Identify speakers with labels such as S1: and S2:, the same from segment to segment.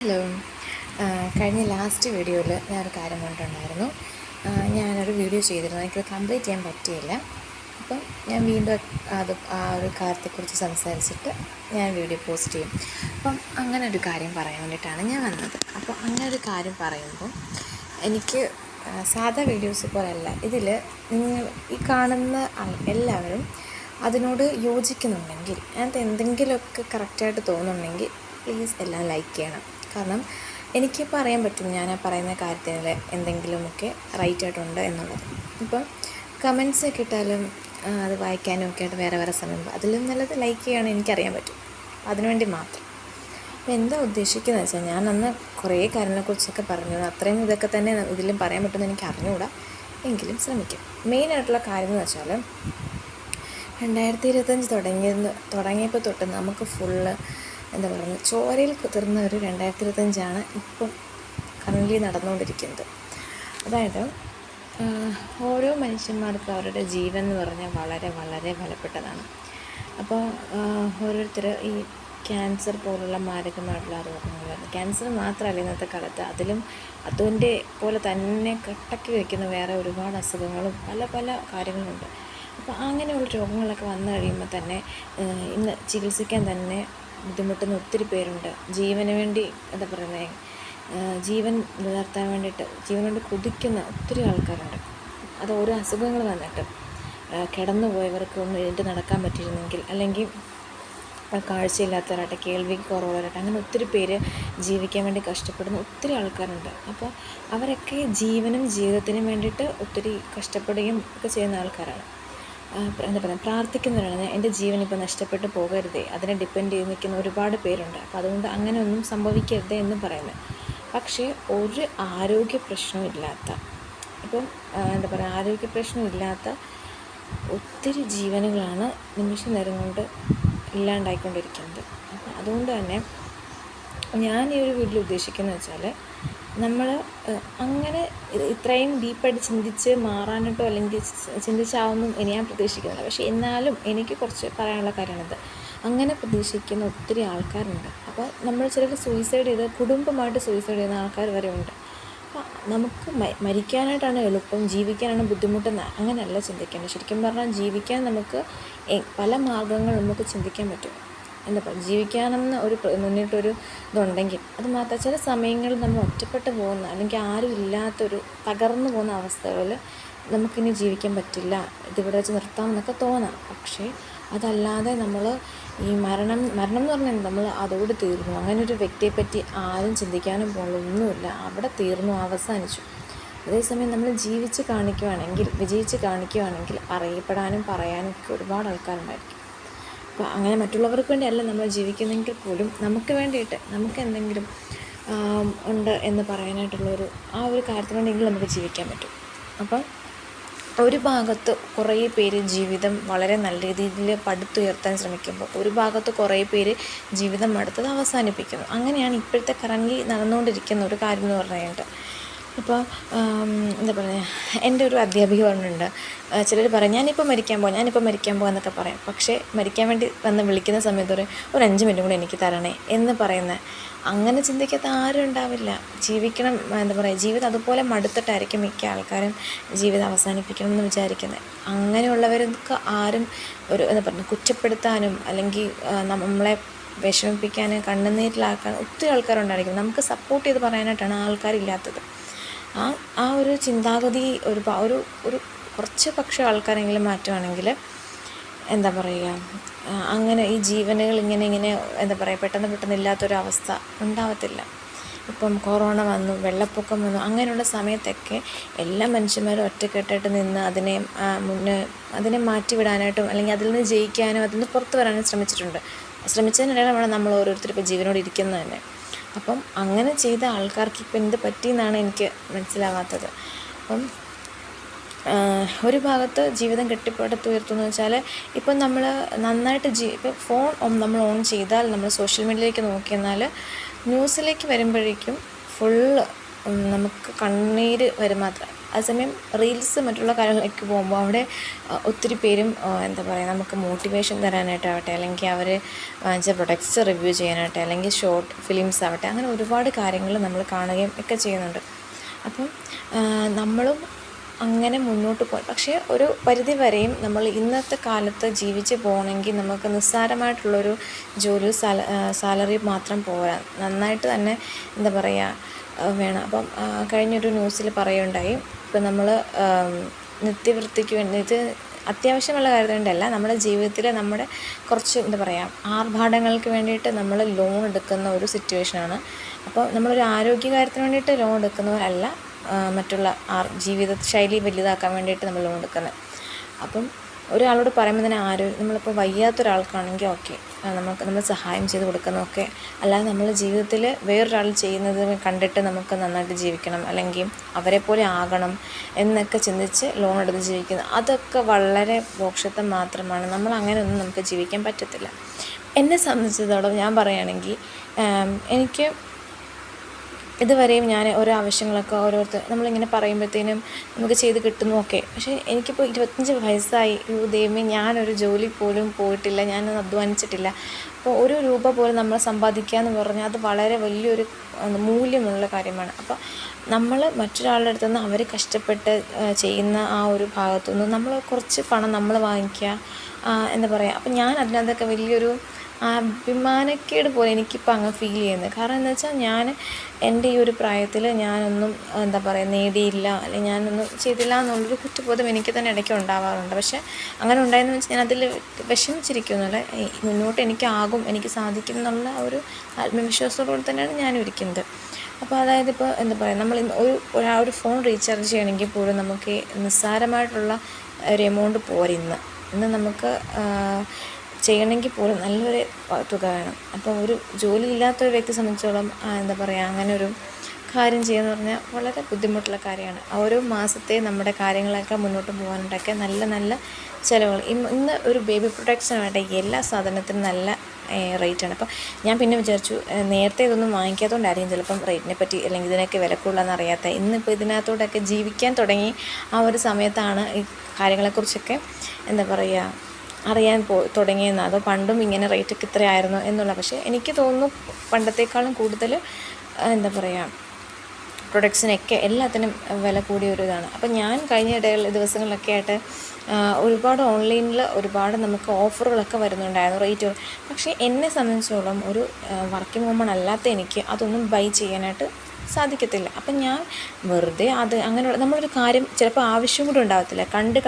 S1: Hello. കഴിഞ്ഞ last വീഡിയോയിൽ ഞാനൊരു കാര്യം പറഞ്ഞിട്ടുണ്ടായിരുന്നു. ഞാനൊരു വീഡിയോ ചെയ്തിരുന്നു, എനിക്കത് കംപ്ലീറ്റ് ചെയ്യാൻ പറ്റിയില്ല. അപ്പം ഞാൻ വീണ്ടും ആ ഒരു കാര്യത്തെക്കുറിച്ച് സംസാരിച്ചിട്ട് ഞാൻ വീഡിയോ പോസ്റ്റ് ചെയ്യും. അപ്പം അങ്ങനെ ഒരു കാര്യം പറയാൻ വേണ്ടിയിട്ടാണ് ഞാൻ വന്നത്. അപ്പോൾ അങ്ങനെ ഒരു കാര്യം പറയുമ്പോൾ എനിക്ക് സാധാ വീഡിയോസ് പോലെയല്ല, ഇതിൽ നിങ്ങൾ ഈ കാണുന്ന എല്ലാവരും അതിനോട് യോജിക്കുന്നുണ്ടെങ്കിൽ, അതിനകത്ത് എന്തെങ്കിലുമൊക്കെ കറക്റ്റായിട്ട് തോന്നുന്നുണ്ടെങ്കിൽ പ്ലീസ് എല്ലാം ലൈക്ക് ചെയ്യണം. കാരണം എനിക്കിപ്പോൾ അറിയാൻ പറ്റും ഞാൻ ആ പറയുന്ന കാര്യത്തിൽ എന്തെങ്കിലുമൊക്കെ റൈറ്റായിട്ടുണ്ട് എന്നുള്ളത്. ഇപ്പം കമൻസൊക്കെ ഇട്ടാലും അത് വായിക്കാനും ഒക്കെ ആയിട്ട് വേറെ വേറെ സമയം അതിലും നല്ലത് ലൈക്ക് ചെയ്യുകയാണ്, എനിക്കറിയാൻ പറ്റും. അതിനുവേണ്ടി മാത്രം. അപ്പോൾ എന്താ ഉദ്ദേശിക്കുന്നത് വെച്ചാൽ, ഞാൻ അന്ന് കുറേ കാര്യങ്ങളെക്കുറിച്ചൊക്കെ പറഞ്ഞു. അത്രയും ഇതൊക്കെ തന്നെ ഇതിലും പറയാൻ പറ്റുമെന്ന് എനിക്ക് അറിഞ്ഞുകൂടാ, എങ്കിലും ശ്രമിക്കും. മെയിനായിട്ടുള്ള കാര്യം എന്ന് വെച്ചാൽ, 2025 തുടങ്ങിയപ്പോൾ തൊട്ട് നമുക്ക് ഫുള്ള് എന്താ പറയുക, ചോരയിൽ കുതിർന്ന ഒരു 2025 ഇപ്പം കറൻ്റ്ലി നടന്നുകൊണ്ടിരിക്കുന്നത്. അതായത് ഓരോ മനുഷ്യന്മാർക്കും അവരുടെ ജീവൻ എന്ന് പറഞ്ഞാൽ വളരെ വളരെ വിലപ്പെട്ടതാണ്. അപ്പോൾ ഓരോരുത്തർ ഈ ക്യാൻസർ പോലുള്ള മാരകമായിട്ടുള്ള രോഗങ്ങൾ, ക്യാൻസർ മാത്രമല്ല ഇന്നത്തെ കാലത്ത്, അതിൻ്റെ പോലെ തന്നെ കട്ടക്കി വയ്ക്കുന്ന വേറെ ഒരുപാട് അസുഖങ്ങളും പല പല കാര്യങ്ങളുണ്ട്. അപ്പോൾ അങ്ങനെയുള്ള രോഗങ്ങളൊക്കെ വന്നു കഴിയുമ്പോൾ തന്നെ ഇന്ന് ചികിത്സിക്കാൻ തന്നെ ബുദ്ധിമുട്ടുന്ന ഒത്തിരി പേരുണ്ട്. ജീവന് വേണ്ടി എന്താ പറയുന്നത്, ജീവൻ നിലനിർത്താൻ വേണ്ടിയിട്ട് ജീവൻ കൊണ്ട് കൊതിക്കുന്ന ഒത്തിരി ആൾക്കാരുണ്ട്. അത് ഓരോ അസുഖങ്ങൾ വന്നിട്ട് കിടന്നു പോയവർക്ക് ഒന്ന് എഴുന്നേറ്റ് നടക്കാൻ പറ്റിയിരുന്നെങ്കിൽ, അല്ലെങ്കിൽ കാഴ്ചയില്ലാത്തവരായിട്ട്, കേൾവി കുറവുള്ളവരായിട്ട്, അങ്ങനെ ഒത്തിരി പേര് ജീവിക്കാൻ വേണ്ടി കഷ്ടപ്പെടുന്ന ഒത്തിരി ആൾക്കാരുണ്ട്. അപ്പോൾ അവരൊക്കെ ജീവനും ജീവിതത്തിനും വേണ്ടിയിട്ട് ഒത്തിരി കഷ്ടപ്പെടുകയും ഒക്കെ ചെയ്യുന്ന ആൾക്കാരാണ്. എന്താ പറയുക, പ്രാർത്ഥിക്കുന്നവരാണ്. എൻ്റെ ജീവൻ ഇപ്പോൾ നഷ്ടപ്പെട്ടു പോകരുതേ, അതിനെ ഡിപ്പെൻഡ് ചെയ്ത് നിൽക്കുന്ന ഒരുപാട് പേരുണ്ട്. അപ്പോൾ അതുകൊണ്ട് അങ്ങനെ ഒന്നും സംഭവിക്കരുതേ എന്ന് പറയുന്നത്. പക്ഷേ ഒരു ആരോഗ്യ പ്രശ്നവും ഇല്ലാത്ത, ഇപ്പം എന്താ പറയുക, ആരോഗ്യ പ്രശ്നമില്ലാത്ത ഒത്തിരി ജീവനുകളാണ് നിമിഷ നേരം കൊണ്ട് ഇല്ലാണ്ടായിക്കൊണ്ടിരിക്കുന്നത്. അപ്പം അതുകൊണ്ട് തന്നെ ഞാൻ ഈ ഒരു വീഡിയോ ഉദ്ദേശിക്കുന്നത് വെച്ചാൽ, നമ്മൾ അങ്ങനെ ഇത്രയും ഡീപ്പായിട്ട് ചിന്തിച്ച് മാറാനായിട്ടോ അല്ലെങ്കിൽ ചിന്തിച്ചാവുന്നു ഞാൻ പ്രതീക്ഷിക്കുന്നില്ല. പക്ഷേ എന്നാലും എനിക്ക് കുറച്ച് പറയാനുള്ള കാര്യമാണിത്. അങ്ങനെ പ്രതീക്ഷിക്കുന്ന ഒത്തിരി ആൾക്കാരുണ്ട്. അപ്പോൾ നമ്മൾ ചിലർ സൂയിസൈഡ് ചെയ്ത്, കുടുംബമായിട്ട് സൂയിസൈഡ് ചെയ്യുന്ന ആൾക്കാർ വരെ ഉണ്ട്. അപ്പോൾ നമുക്ക് മരിക്കാനായിട്ടാണ് എളുപ്പം, ജീവിക്കാനാണ് ബുദ്ധിമുട്ടെന്ന് അങ്ങനെയല്ല ചിന്തിക്കേണ്ടത്. ശരിക്കും പറഞ്ഞാൽ ജീവിക്കാൻ നമുക്ക് പല മാർഗ്ഗങ്ങൾ നമുക്ക് ചിന്തിക്കാൻ പറ്റും. എന്താ പറയുക, ജീവിക്കാനെന്ന് മുന്നിട്ടൊരു ഇതുണ്ടെങ്കിൽ അത് മാത്രം. ചില സമയങ്ങളിൽ നമ്മൾ ഒറ്റപ്പെട്ട് പോകുന്ന, അല്ലെങ്കിൽ ആരും ഇല്ലാത്തൊരു തകർന്നു പോകുന്ന അവസ്ഥകളിൽ നമുക്കിനി ജീവിക്കാൻ പറ്റില്ല, ഇതിവിടെ വെച്ച് നിർത്താമെന്നൊക്കെ തോന്നാം. പക്ഷേ അതല്ലാതെ നമ്മൾ ഈ മരണം എന്ന് പറഞ്ഞാൽ നമ്മൾ അതോട് തീർന്നു, അങ്ങനെ ഒരു വ്യക്തിയെപ്പറ്റി ആരും ചിന്തിക്കാനും ഒന്നുമില്ല, അവിടെ തീർന്നു, അവസാനിച്ചു. അതേസമയം നമ്മൾ ജീവിച്ച് കാണിക്കുകയാണെങ്കിൽ, വിജയിച്ച് കാണിക്കുകയാണെങ്കിൽ അറിയപ്പെടാനും പറയാനും ഒക്കെ ഒരുപാട് ആൾക്കാരുണ്ടായിരിക്കും. അപ്പോൾ അങ്ങനെ മറ്റുള്ളവർക്ക് വേണ്ടിയല്ല നമ്മൾ ജീവിക്കുന്നെങ്കിൽ പോലും നമുക്ക് വേണ്ടിയിട്ട്, നമുക്ക് എന്തെങ്കിലും ഉണ്ട് എന്ന് പറയാനായിട്ടുള്ളൊരു ആ ഒരു കാര്യത്തിന് വേണ്ടിയെങ്കിലും നമുക്ക് ജീവിക്കാൻ പറ്റും. അപ്പം ഒരു ഭാഗത്ത് കുറേ പേര് ജീവിതം വളരെ നല്ല രീതിയിൽ പടുത്തുയർത്താൻ ശ്രമിക്കുമ്പോൾ, ഒരു ഭാഗത്ത് കുറേ പേര് ജീവിതം അടുത്തത് അവസാനിപ്പിക്കുന്നു. അങ്ങനെയാണ് ഇപ്പോഴത്തെ കറൻ്റ് നടന്നുകൊണ്ടിരിക്കുന്ന ഒരു കാര്യം എന്ന് പറഞ്ഞു കഴിഞ്ഞിട്ട്. ഇപ്പോൾ എന്താ പറയുക, എൻ്റെ ഒരു അധ്യാപിക പറഞ്ഞിട്ടുണ്ട്, ചിലർ പറയും ഞാനിപ്പോൾ മരിക്കാൻ പോകാം എന്നൊക്കെ പറയും. പക്ഷേ മരിക്കാൻ വേണ്ടി വന്ന് വിളിക്കുന്ന സമയത്ത് ഒരു 5 മിനിറ്റ് കൂടെ എനിക്ക് തരണേ എന്ന് പറയുന്നത്. അങ്ങനെ ചിന്തിക്കാത്ത ആരും ഉണ്ടാവില്ല. ജീവിക്കണം, എന്താ പറയുക, ജീവിതം അതുപോലെ മടുത്തിട്ടായിരിക്കും മിക്ക ആൾക്കാരും ജീവിതം അവസാനിപ്പിക്കണം എന്ന് വിചാരിക്കുന്നത്. അങ്ങനെയുള്ളവർക്ക് ആരും എന്താ പറയുക, കുറ്റപ്പെടുത്താനും അല്ലെങ്കിൽ നമ്മളെ വിഷമിപ്പിക്കാനും കണ്ണുനീരിലാക്കാൻ ഒത്തിരി ആൾക്കാരുണ്ടായിരിക്കും. നമുക്ക് സപ്പോർട്ട് ചെയ്ത് പറയാനായിട്ടാണ് ആൾക്കാരില്ലാത്തത്. ആ ഒരു ചിന്താഗതി ഒരു കുറച്ച് പക്ഷേ ആൾക്കാരെങ്കിലും മാറ്റുവാണെങ്കിൽ, എന്താ പറയുക, അങ്ങനെ ഈ ജീവനുകൾ ഇങ്ങനെ എന്താ പറയുക, പെട്ടെന്ന് ഇല്ലാത്തൊരവസ്ഥ ഉണ്ടാവത്തില്ല. ഇപ്പം കൊറോണ വന്നു, വെള്ളപ്പൊക്കം വന്നു, അങ്ങനെയുള്ള സമയത്തൊക്കെ എല്ലാ മനുഷ്യന്മാരും ഒറ്റക്കെട്ടായിട്ട് നിന്ന് അതിനെ മാറ്റിവിടാനായിട്ടും അല്ലെങ്കിൽ അതിൽ നിന്ന് ജയിക്കാനും അതിൽ നിന്ന് പുറത്തു വരാനും ശ്രമിച്ചതിനിടയിലാണ് നമ്മൾ ഓരോരുത്തരും ഇപ്പോൾ ജീവനോട് ഇരിക്കുന്നത് തന്നെ. അപ്പം അങ്ങനെ ചെയ്ത ആൾക്കാർക്ക് ഇപ്പം എന്ത് പറ്റിയെന്നാണ് എനിക്ക് മനസ്സിലാവാത്തത്. അപ്പം ഒരു ഭാഗത്ത് ജീവിതം കെട്ടിപ്പടുത്തുയർത്തുമെന്ന് വെച്ചാൽ, ഇപ്പം നമ്മൾ നന്നായിട്ട് ഇപ്പം ഫോൺ നമ്മൾ ഓൺ ചെയ്താൽ, നമ്മൾ സോഷ്യൽ മീഡിയയിലേക്ക് നോക്കിയെന്നാൽ ന്യൂസിലേക്ക് വരുമ്പോഴേക്കും ഫുള്ള് നമുക്ക് കണ്ണീര് വരും മാത്രം. അതേസമയം റീൽസ് മറ്റുള്ള കാര്യങ്ങളിലേക്ക് പോകുമ്പോൾ അവിടെ ഒത്തിരി പേരും എന്താ പറയുക, നമുക്ക് മോട്ടിവേഷൻ തരാനായിട്ടാവട്ടെ, അല്ലെങ്കിൽ അവർ വാങ്ങിച്ച പ്രൊഡക്ട്സ് റിവ്യൂ ചെയ്യാനാവട്ടെ, അല്ലെങ്കിൽ ഷോർട്ട് ഫിലിംസ് ആവട്ടെ, അങ്ങനെ ഒരുപാട് കാര്യങ്ങൾ നമ്മൾ കാണുകയും ഒക്കെ ചെയ്യുന്നുണ്ട്. അപ്പം നമ്മളും അങ്ങനെ മുന്നോട്ട് പോകാൻ, പക്ഷേ ഒരു പരിധി വരെയും നമ്മൾ ഇന്നത്തെ കാലത്ത് ജീവിച്ച് പോകണമെങ്കിൽ നമുക്ക് നിസ്സാരമായിട്ടുള്ളൊരു ജോലി സാലറി മാത്രം പോരാ, നന്നായിട്ട് തന്നെ എന്താ പറയുക വേണം. അപ്പം കഴിഞ്ഞൊരു ന്യൂസിൽ പറയുകയുണ്ടായി, ഇപ്പം നമ്മൾ നിത്യവൃത്തിക്ക് വേണ്ടി, ഇത് അത്യാവശ്യമുള്ള കാര്യം കൊണ്ടല്ല, നമ്മുടെ ജീവിതത്തിൽ നമ്മുടെ കുറച്ച് എന്താ പറയുക ആർഭാടങ്ങൾക്ക് വേണ്ടിയിട്ട് നമ്മൾ ലോൺ എടുക്കുന്ന ഒരു സിറ്റുവേഷനാണ്. അപ്പോൾ നമ്മളൊരു ആരോഗ്യകാര്യത്തിന് വേണ്ടിയിട്ട് ലോൺ എടുക്കുന്നവരല്ല, മറ്റുള്ള ജീവിത ശൈലി വലുതാക്കാൻ വേണ്ടിയിട്ട് നമ്മൾ ലോൺ എടുക്കുന്നത്. അപ്പം ഒരാളോട് പറയുമ്പോൾ തന്നെ നമ്മളിപ്പോൾ വയ്യാത്തൊരാൾക്കാണെങ്കിൽ ഓക്കെ, നമ്മൾ സഹായം ചെയ്ത് കൊടുക്കുന്നതൊക്കെ, അല്ലാതെ നമ്മൾ ജീവിതത്തിൽ വേറൊരാൾ ചെയ്യുന്നത് കണ്ടിട്ട് നമുക്ക് നന്നായിട്ട് ജീവിക്കണം, അല്ലെങ്കിൽ അവരെ പോലെ ആകണം എന്നൊക്കെ ചിന്തിച്ച് ലോൺ എടുത്ത് ജീവിക്കുന്നത്, അതൊക്കെ വളരെ ഭോക്ഷത്വം മാത്രമാണ്. നമ്മൾ അങ്ങനെയൊന്നും നമുക്ക് ജീവിക്കാൻ പറ്റത്തില്ല. എന്നെ സംബന്ധിച്ചിടത്തോളം ഞാൻ പറയുകയാണെങ്കിൽ, എനിക്ക് ഇതുവരെയും ഞാൻ ഓരോ ആവശ്യങ്ങളൊക്കെ നമ്മളിങ്ങനെ പറയുമ്പോഴത്തേനും നമുക്ക് ചെയ്ത് കിട്ടുന്നു ഓക്കെ, പക്ഷേ എനിക്കിപ്പോൾ 25 വയസ്സായി. ദൈവമേ, ഞാനൊരു ജോലി പോലും പോയിട്ടില്ല, ഞാനൊന്നും അധ്വാനിച്ചിട്ടില്ല. അപ്പോൾ ഒരു രൂപ പോലും നമ്മൾ സമ്പാദിക്കുക എന്ന് പറഞ്ഞാൽ അത് വളരെ വലിയൊരു മൂല്യമുള്ള കാര്യമാണ്. അപ്പോൾ നമ്മൾ മറ്റൊരാളുടെ അടുത്ത് നിന്ന് അവർ കഷ്ടപ്പെട്ട് ചെയ്യുന്ന ആ ഒരു ഭാഗത്തുനിന്ന് നമ്മൾ കുറച്ച് പണം നമ്മൾ വാങ്ങിക്കുക, എന്താ പറയുക. അപ്പം ഞാൻ അതിനകത്തൊക്കെ വലിയൊരു അഭിമാനക്കേട് പോലെ എനിക്കിപ്പോൾ അങ്ങ് ഫീൽ ചെയ്യുന്നത്. കാരണം എന്താ വെച്ചാൽ ഞാൻ എൻ്റെ ഈ ഒരു പ്രായത്തിൽ ഞാനൊന്നും എന്താ പറയുക നേടിയില്ല, അല്ലെങ്കിൽ ഞാനൊന്നും ചെയ്തില്ല എന്നുള്ളൊരു കുറ്റബോധം എനിക്ക് തന്നെ ഇടയ്ക്ക് ഉണ്ടാവാറുണ്ട്. പക്ഷേ അങ്ങനെ ഉണ്ടായെന്ന് വെച്ചാൽ ഞാൻ അതിൽ വിഷമിച്ചിരിക്കുന്നില്ല. മുന്നോട്ട് എനിക്കാകും, എനിക്ക് സാധിക്കും എന്നുള്ള ഒരു ആത്മവിശ്വാസത്തോടെ തന്നെയാണ് ഞാനും ഇരിക്കുന്നത്. അപ്പോൾ അതായത് ഇപ്പോൾ എന്താ പറയുക, നമ്മൾ ഒരു ഫോൺ റീചാർജ് ചെയ്യണമെങ്കിൽ പോലും നമുക്ക് നിസ്സാരമായിട്ടുള്ള ഒരു എമൗണ്ട് പോരാ. ഇന്ന് നമുക്ക് ചെയ്യണമെങ്കിൽ പോലും നല്ലൊരു തുക വേണം. അപ്പോൾ ഒരു ജോലി ഇല്ലാത്തൊരു വ്യക്തിയെ സംബന്ധിച്ചോളം എന്താ പറയുക, അങ്ങനെ ഒരു കാര്യം ചെയ്യുക പറഞ്ഞാൽ വളരെ ബുദ്ധിമുട്ടുള്ള കാര്യമാണ്. ഓരോ മാസത്തെ നമ്മുടെ കാര്യങ്ങളൊക്കെ മുന്നോട്ട് പോകാനായിട്ടൊക്കെ നല്ല നല്ല ചിലവുകൾ. ഇന്ന് ഒരു ബേബി പ്രൊട്ടക്ഷനായിട്ട് എല്ലാ സാധനത്തിനും നല്ല റേറ്റാണ്. അപ്പം ഞാൻ പിന്നെ വിചാരിച്ചു, നേരത്തെ ഇതൊന്നും വാങ്ങിക്കാത്തതുകൊണ്ടായിരിക്കും ചിലപ്പം റേറ്റിനെ പറ്റി അല്ലെങ്കിൽ ഇതിനൊക്കെ വില കൂടുതലെന്ന് അറിയാത്ത. ഇന്നിപ്പോൾ ഇതിനകത്തോടൊക്കെ ജീവിക്കാൻ തുടങ്ങി ആ ഒരു സമയത്താണ് ഈ കാര്യങ്ങളെക്കുറിച്ചൊക്കെ എന്താ പറയുക അറിയാൻ തുടങ്ങിയെന്ന്. അതോ പണ്ടും ഇങ്ങനെ റേറ്റൊക്കെ ഇത്രയായിരുന്നു എന്നുള്ള. പക്ഷേ എനിക്ക് തോന്നുന്നു പണ്ടത്തേക്കാളും കൂടുതൽ എന്താ പറയുക പ്രൊഡക്ട്സിനൊക്കെ എല്ലാത്തിനും വില കൂടിയ ഒരു ഇതാണ്. അപ്പം ഞാൻ കഴിഞ്ഞ ദിവസങ്ങളിലൊക്കെ ആയിട്ട് ഒരുപാട് ഓൺലൈനിൽ ഒരുപാട് നമുക്ക് ഓഫറുകളൊക്കെ വരുന്നുണ്ടായിരുന്നു, റേറ്റുകൾ. പക്ഷേ എന്നെ സംബന്ധിച്ചോളം ഒരു വർക്കിംഗ് വുമൺ അല്ലാത്ത എനിക്ക് അതൊന്നും ബൈ ചെയ്യാനായിട്ട് സാധിക്കത്തില്ല. അപ്പം ഞാൻ വെറുതെ അങ്ങനെയുള്ള നമ്മളൊരു കാര്യം ചിലപ്പോൾ ആവശ്യം കൂടി ഉണ്ടാകത്തില്ല, കണ്ട്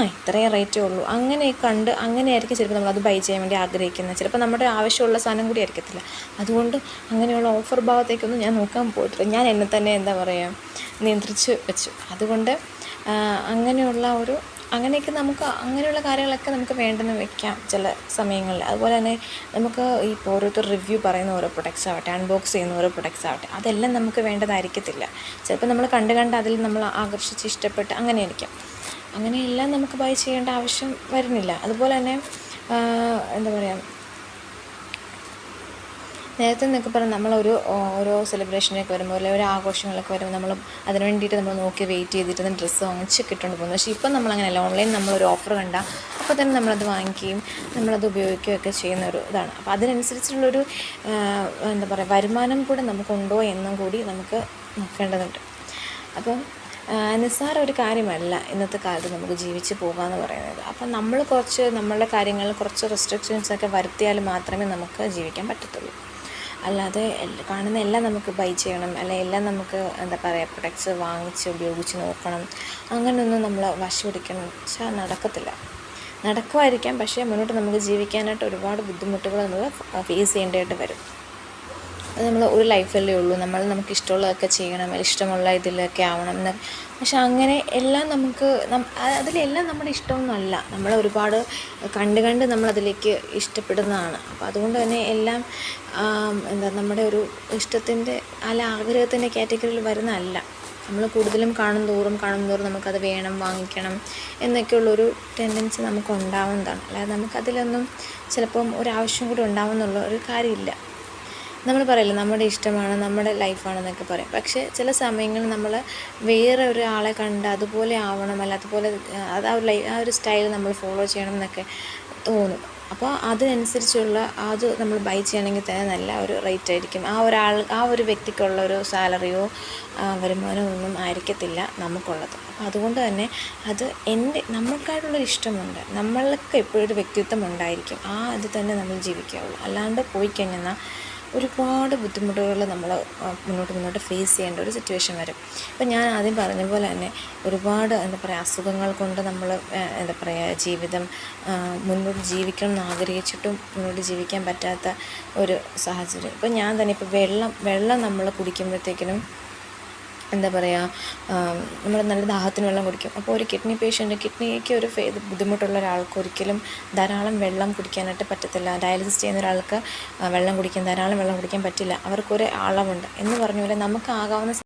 S1: ഇത്രയും റേറ്റേ ഉള്ളൂ അങ്ങനെയായിരിക്കും ചിലപ്പോൾ നമ്മളത് ബൈ ചെയ്യാൻ വേണ്ടി ആഗ്രഹിക്കുന്നത്. ചിലപ്പോൾ നമ്മുടെ ആവശ്യമുള്ള സാധനം കൂടി ആയിരിക്കത്തില്ല. അതുകൊണ്ട് അങ്ങനെയുള്ള ഓഫർ ഭാഗത്തേക്കൊന്നും ഞാൻ നോക്കാൻ പോയിട്ടില്ല. ഞാൻ എന്നെ തന്നെ എന്താ പറയുക നിയന്ത്രിച്ച് വെച്ചു. അതുകൊണ്ട് അങ്ങനെയൊക്കെ നമുക്ക് അങ്ങനെയുള്ള കാര്യങ്ങളൊക്കെ നമുക്ക് വേണ്ടെന്ന് വെക്കാം ചില സമയങ്ങളിൽ. അതുപോലെ തന്നെ നമുക്ക് ഇപ്പോൾ ഓരോരുത്തർ റിവ്യൂ പറയുന്ന ഓരോ പ്രൊഡക്ട്സ് ആവട്ടെ, അൺബോക്സ് ചെയ്യുന്ന ഓരോ പ്രൊഡക്ട്സ് ആവട്ടെ, അതെല്ലാം നമുക്ക് വേണ്ടതായിരിക്കത്തില്ല. ചിലപ്പോൾ നമ്മൾ കണ്ട് അതിൽ നമ്മൾ ആകർഷിച്ച് ഇഷ്ടപ്പെട്ട് അങ്ങനെയായിരിക്കാം. അങ്ങനെയെല്ലാം നമുക്ക് ബൈ ചെയ്യേണ്ട ആവശ്യം വരുന്നില്ല. അതുപോലെ തന്നെ എന്താ പറയുക, നേരത്തെ എന്നൊക്കെ പറഞ്ഞാൽ നമ്മളൊരു ഓരോ സെലിബ്രേഷനൊക്കെ വരുമ്പോൾ അല്ലെങ്കിൽ ഒരു ആഘോഷങ്ങളൊക്കെ വരുമ്പോൾ നമ്മൾ അതിന് വേണ്ടിയിട്ട് നമ്മൾ നോക്കി വെയിറ്റ് ചെയ്തിട്ട് ഡ്രസ്സ് വാങ്ങിച്ചൊക്കെ ഇട്ടുകൊണ്ട് പോകുന്നു. പക്ഷേ ഇപ്പം നമ്മളങ്ങനെയല്ല. ഓൺലൈൻ നമ്മളൊരു ഓഫർ കണ്ടാൽ അപ്പോൾ തന്നെ നമ്മളത് വാങ്ങിക്കുകയും നമ്മളത് ഉപയോഗിക്കുകയൊക്കെ ചെയ്യുന്നൊരു ഇതാണ്. അപ്പോൾ അതിനനുസരിച്ചുള്ളൊരു എന്താ പറയുക വരുമാനം കൂടെ നമുക്കുണ്ടോ എന്നും കൂടി നമുക്ക് നോക്കേണ്ടതുണ്ട്. അപ്പം നിസ്സാര ഒരു കാര്യമല്ല ഇന്നത്തെ കാലത്ത് നമുക്ക് ജീവിച്ച് പോകുക എന്ന് പറയുന്നത്. അപ്പം നമ്മൾ നമ്മളുടെ കാര്യങ്ങളിൽ കുറച്ച് റെസ്ട്രിക്ഷൻസൊക്കെ വരുത്തിയാൽ മാത്രമേ നമുക്ക് ജീവിക്കാൻ പറ്റത്തുള്ളൂ. അല്ലാതെ കാണുന്ന എല്ലാം നമുക്ക് ബൈ ചെയ്യണം, അല്ലെങ്കിൽ എല്ലാം നമുക്ക് എന്താ പറയുക പ്രൊഡക്ട്സ് വാങ്ങിച്ച് ഉപയോഗിച്ച് നോക്കണം, അങ്ങനെയൊന്നും നമ്മൾ വാശി പിടിക്കണം വെച്ചാൽ നടക്കുമായിരിക്കാം. പക്ഷേ മുന്നോട്ട് നമുക്ക് ജീവിക്കാനായിട്ട് ഒരുപാട് ബുദ്ധിമുട്ടുകൾ നമ്മൾ ഫേസ് ചെയ്യേണ്ടതായിട്ട് വരും. അത് നമ്മൾ ഒരു ലൈഫല്ലേ ഉള്ളൂ, നമുക്ക് ഇഷ്ടമുള്ളതൊക്കെ ചെയ്യണം, ഇഷ്ടമുള്ള ഇതിലൊക്കെ ആവണം എന്ന്. പക്ഷെ അങ്ങനെ എല്ലാം അതിലെല്ലാം നമ്മുടെ ഇഷ്ടമൊന്നുമല്ല. നമ്മൾ ഒരുപാട് കണ്ട് നമ്മളതിലേക്ക് ഇഷ്ടപ്പെടുന്നതാണ്. അപ്പോൾ അതുകൊണ്ട് തന്നെ എല്ലാം നമ്മുടെ ഒരു ഇഷ്ടത്തിൻ്റെ ആഗ്രഹത്തിൻ്റെ കാറ്റഗറിയിൽ വരുന്നതല്ല. നമ്മൾ കൂടുതലും കാണും തോറും നമുക്കത് വേണം, വാങ്ങിക്കണം എന്നൊക്കെയുള്ളൊരു ടെൻഡൻസി നമുക്ക് ഉണ്ടാവുന്നതാണ്. അല്ലാതെ നമുക്കതിലൊന്നും ചിലപ്പം ഒരാവശ്യം കൂടി ഉണ്ടാവുമെന്നുള്ള ഒരു കാര്യമില്ല. നമ്മൾ പറയില്ല നമ്മുടെ ഇഷ്ടമാണ്, നമ്മുടെ ലൈഫാണെന്നൊക്കെ പറയും. പക്ഷേ ചില സമയങ്ങളിൽ നമ്മൾ വേറെ ഒരാളെ കണ്ട് അതുപോലെ ആവണം, അല്ല അതുപോലെ അത് ആ ഒരു സ്റ്റൈൽ നമ്മൾ ഫോളോ ചെയ്യണം എന്നൊക്കെ തോന്നും. അപ്പോൾ അതിനനുസരിച്ചുള്ള അത് നമ്മൾ ബൈ ചെയ്യണമെങ്കിൽ തന്നെ നല്ല ഒരു റേറ്റ് ആയിരിക്കും. ആ ഒരു വ്യക്തിക്കുള്ള ഒരു സാലറിയോ വരുമാനമോ ഒന്നും ആയിരിക്കത്തില്ല നമുക്കുള്ളത്. അപ്പോൾ അതുകൊണ്ട് തന്നെ അത് നമുക്കായിട്ടുള്ളൊരു ഇഷ്ടമുണ്ട്, നമ്മൾക്ക് എപ്പോഴും ഒരു വ്യക്തിത്വം ഉണ്ടായിരിക്കും. ആ ഇത് തന്നെ നമ്മൾ ജീവിക്കാവുള്ളൂ. അല്ലാണ്ട് പോയി കഴിഞ്ഞാൽ ഒരുപാട് ബുദ്ധിമുട്ടുകൾ നമ്മൾ മുന്നോട്ട് ഫേസ് ചെയ്യേണ്ട ഒരു സിറ്റുവേഷൻ വരും. ഇപ്പം ഞാൻ ആദ്യം പറഞ്ഞ പോലെ തന്നെ ഒരുപാട് അസുഖങ്ങൾ കൊണ്ട് നമ്മൾ ജീവിതം മുന്നോട്ട് ജീവിക്കണം എന്ന് ആഗ്രഹിച്ചിട്ടും മുന്നോട്ട് ജീവിക്കാൻ പറ്റാത്ത ഒരു സാഹചര്യം. ഇപ്പം ഞാൻ തന്നെ ഇപ്പോൾ വെള്ളം നമ്മൾ കുടിക്കുമ്പോഴത്തേക്കിനും നമ്മൾ നല്ല ദാഹത്തിന് വെള്ളം കുടിക്കും. അപ്പോൾ ഒരു കിഡ്നിക്ക് ഒരു ബുദ്ധിമുട്ടുള്ള ഒരാൾക്ക് ഒരിക്കലും ധാരാളം വെള്ളം കുടിക്കാനായിട്ട് പറ്റത്തില്ല. ഡയാലിസിസ് ചെയ്യുന്ന ഒരാൾക്ക് ധാരാളം വെള്ളം കുടിക്കാൻ പറ്റില്ല. അവർക്കൊരു അളവുണ്ട് എന്ന് പറഞ്ഞ പോലെ നമുക്ക് ആകാവുന്ന